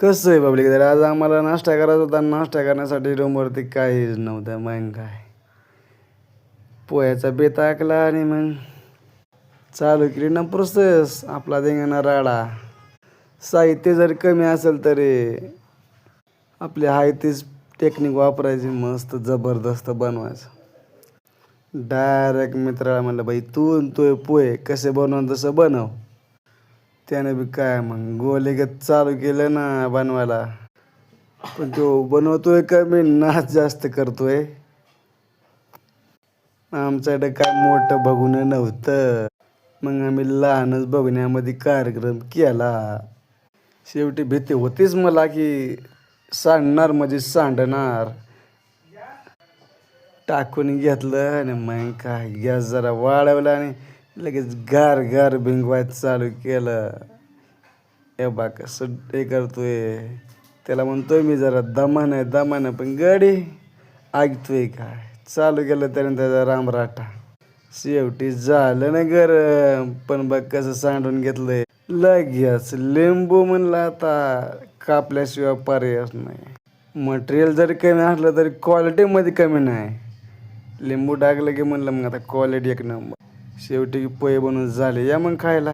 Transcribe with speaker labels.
Speaker 1: कसं आहे पब्लिक, तर आज आम्हाला नाश्ता करायचा होता. नाश्ता करण्यासाठी रूमवरती काहीच नव्हतं. मग काय पोह्याचा बेत ऐकला आणि मग चालू केली ना प्रोसेस आपला धिंगाणा राडा. साहित्य जर कमी असेल तरी आपली आहे तीच टेक्निक वापरायची, मस्त जबरदस्त बनवायचं. डायरेक्ट मित्राला म्हणलं, बाई तू पोहे कसे बनव तसं बनव. त्याने बी काय मग गोलेगत चालू केलं ना बनवायला. पण तो बनवतोय कमी, नाच जास्त करतोय. आमच्याकडे काय मोठं बघून नव्हतं, मग आम्ही लहानच बघण्यामध्ये कार्यक्रम केला. शेवटी भीती होतीच मला की सांडणार म्हणजे सांडणार. टाकून घेतलं आणि मग काय गॅस जरा वाढवला आणि लगेच गार गार भिंगवायचं चालू केलं. हे बा कसं हे करतोय, त्याला म्हणतोय मी जरा दमानं, पण गाडी ऐकतोय काय. चालू केलं त्याने त्याचा रामराटा. शेवटी झालं ना गरम, पण बघ कसं सांडून घेतलंय. लगेच लिंबू म्हणलं आता कापल्याशिवाय पर्यायच नाही. मटेरियल जरी कमी असलं तरी क्वालिटीमध्ये कमी नाही. लिंबू टाकलं की म्हणलं मग आता क्वालिटी एक नंबर. शेवटी पोहे बनवून झाले, या मग खायला.